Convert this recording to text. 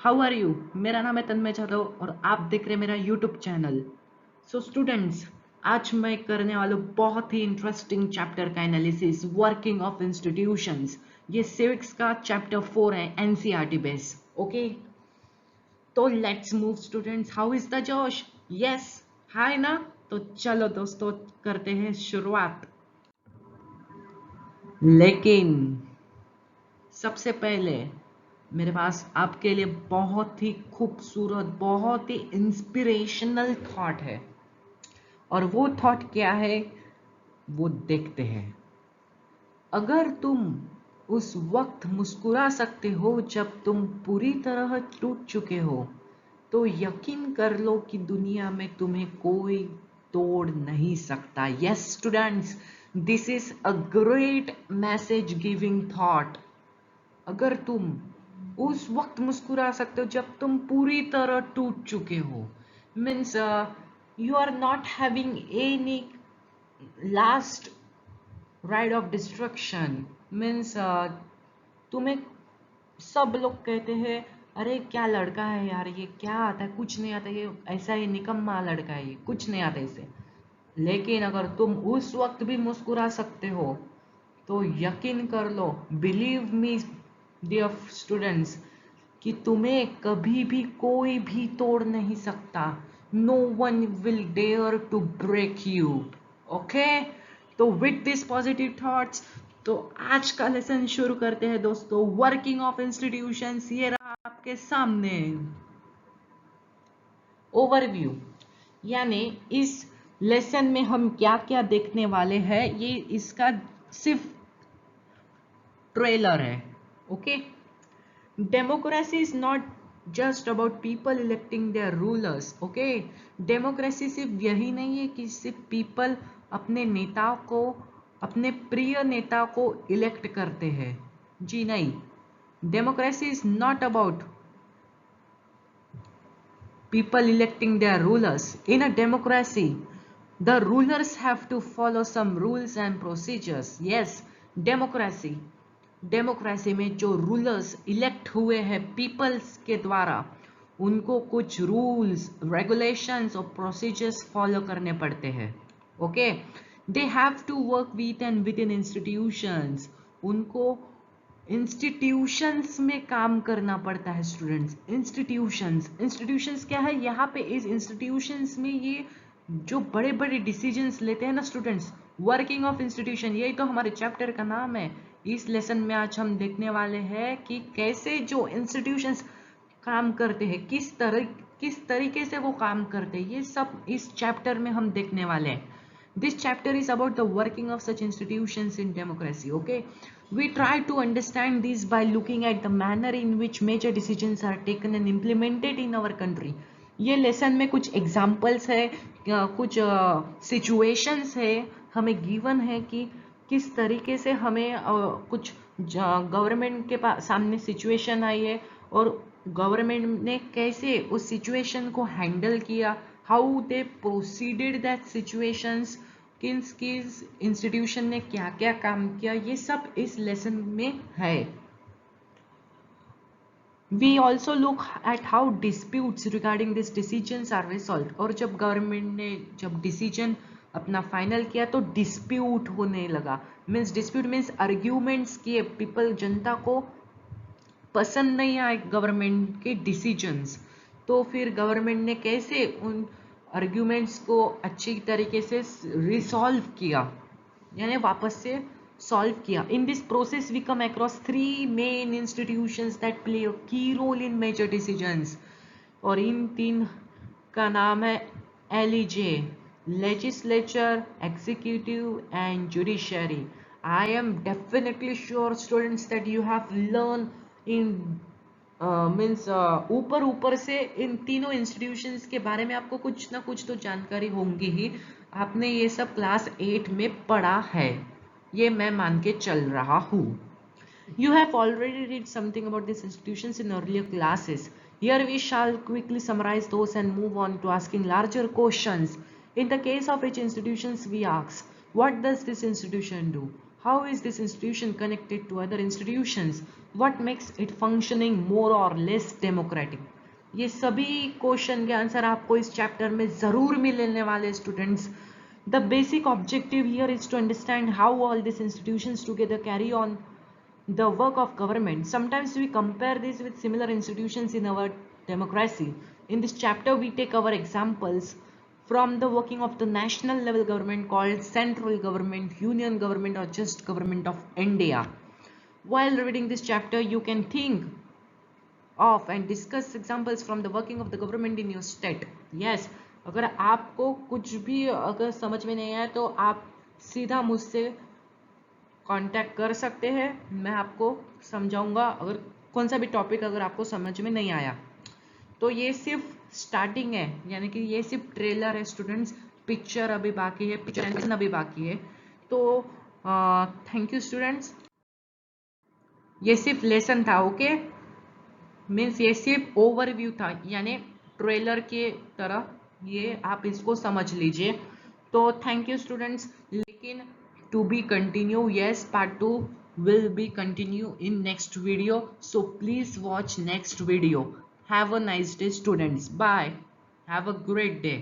How are you. मेरा नाम है तन्मय जाधव और आप देख रहे हैं मेरा यूट्यूब चैनल। सो स्टूडेंट्स, आज मैं करने वाला हूँ बहुत ही इंटरेस्टिंग चैप्टर का एनालिसिस, वर्किंग ऑफ इंस्टीट्यूशंस। ये सिविक्स का चैप्टर 4 है, एनसीईआरटी बेस। ओके, तो let's move students. How is the जोश? यस, हाय ना। तो चलो दोस्तों, करते हैं शुरुआत। लेकिन सबसे पहले मेरे पास आपके लिए बहुत ही खूबसूरत, बहुत ही इंस्पिरेशनल थॉट है। और वो थॉट क्या है, वो देखते हैं। अगर तुम उस वक्त मुस्कुरा सकते हो जब तुम पूरी तरह टूट चुके हो, तो यकीन कर लो कि दुनिया में तुम्हें कोई तोड़ नहीं सकता। Yes students, this is a great message giving thought. अगर तुम उस वक्त मुस्कुरा सकते हो जब तुम पूरी तरह टूट चुके हो, means you are not having any last ride of destruction. Means तुम्हें सब लोग कहते हैं, अरे क्या लड़का है यार, ये क्या आता है, कुछ नहीं आता, ये ऐसा ही निकम्मा लड़का है, ये कुछ नहीं आता इसे। लेकिन अगर तुम उस वक्त भी मुस्कुरा सकते हो, तो यकीन कर लो, बिलीव मी डियर स्टूडेंट्स, कि तुम्हें कभी भी कोई भी तोड़ नहीं सकता। No one will dare to break you. Okay, तो विथ दिस पॉजिटिव थॉट्स, तो आज का लेसन शुरू करते हैं दोस्तों। वर्किंग ऑफ इंस्टीट्यूशंस, ये रहा आपके सामने ओवरव्यू। यानी इस लेसन में हम क्या क्या देखने वाले हैं, ये इसका सिर्फ ट्रेलर है। Okay, democracy is not just about people electing their rulers. Okay, democracy सिर्फ यही नहीं है कि सिर्फ पीपल अपने नेताओं को, अपने प्रिय नेता को इलेक्ट करते हैं। जी नहीं, democracy is not about people electing their rulers. In a democracy, the rulers have to follow some rules and procedures. Yes, democracy, democracy में जो रूलर्स इलेक्ट हुए हैं पीपल्स के द्वारा, उनको कुछ रूल्स, रेगुलेशंस और प्रोसीजर्स फॉलो करने पड़ते हैं। Okay, they have to work with and within institutions. उनको इंस्टीट्यूशंस में काम करना पड़ता है स्टूडेंट्स। इंस्टीट्यूशंस, इंस्टीट्यूशंस क्या है यहाँ पे? इस इंस्टीट्यूशंस में ये जो बड़े बड़े डिसीजंस लेते हैं ना स्टूडेंट्स, वर्किंग ऑफ इंस्टीट्यूशन, यही तो हमारे चैप्टर का नाम है। इस लेसन में आज हम देखने वाले हैं कि कैसे जो इंस्टीट्यूशंस काम करते हैं, किस तरीके से वो काम करते हैं, ये सब इस चैप्टर में हम देखने वाले हैं। This chapter is about the working of such institutions in democracy. Okay, we try to understand this by looking at the manner in which major decisions are taken and implemented in our country. ये lesson में कुछ examples है, कुछ situations है, हमें given है कि किस तरीके से हमें कुछ गवर्नमेंट के सामने सिचुएशन आई है और गवर्नमेंट ने कैसे उस सिचुएशन को हैंडल किया, how they proceeded that situations, किस किस इंस्टीट्यूशन ने क्या क्या काम किया, ये सब इस लेसन में है। We also look at how disputes regarding these decisions are resolved. और जब गवर्नमेंट ने जब डिसीजन अपना फाइनल किया तो डिस्प्यूट होने लगा। मीन्स डिस्प्यूट मीन्स आर्ग्यूमेंट्स किए, पीपल, जनता को पसंद नहीं आए गवर्नमेंट के डिसीजंस, तो फिर गवर्नमेंट ने कैसे उन आर्ग्यूमेंट्स को अच्छी तरीके से रिसॉल्व किया, यानी वापस से सॉल्व किया। In this process we come across three main institutions that play a key role in major decisions, और इन तीन का नाम है एलईजे, legislature, executive and judiciary. I am definitely sure students that you have learned in means ऊपर ऊपर से इन तीनों institutions के बारे में आपको कुछ ना कुछ तो जानकारी होंगी ही। आपने ये सब क्लास 8 में पढ़ा है, ये मैं मान के चल रहा हूँ। You have already read something about these institutions in earlier classes. Here we shall quickly summarize those and move on to asking larger questions. In the case of each institutions, we ask, what does this institution do? how is this institution connected to other institutions, what makes it functioning more or less democratic. ये सभी question के answer आपको इस chapter में जरूर मिलने वाले students. The basic objective here is to understand how all these institutions together carry on the work of government. Sometimes we compare this with similar institutions in our democracy. In this chapter, we take our examples from the working of the national level government called central government, union government, or just government of India. While reading this chapter, you can think of and discuss examples from the working of the government in your state. Yes, अगर आपको कुछ भी अगर समझ में नहीं आया तो आप सीधा मुझसे कांटेक्ट कर सकते हैं, मैं आपको समझाऊंगा अगर कौन सा भी टॉपिक अगर आपको समझ में नहीं आया. तो ये सिर्फ स्टार्टिंग है, यानी कि ये सिर्फ ट्रेलर है स्टूडेंट्स, पिक्चर अभी बाकी है, पिक्चर एनिमेशन अभी बाकी है. तो थैंक यू स्टूडेंट्स. ये सिर्फ लेसन था, ओके. मीन्स ये सिर्फ ओवरव्यू था, यानी ट्रेलर के तरह ये आप इसको समझ लीजिए. तो थैंक यू स्टूडेंट्स. लेकिन to be continue, yes, part 2 will be continue in next video, so please watch next video. Have a nice day students. Bye. Have a great day.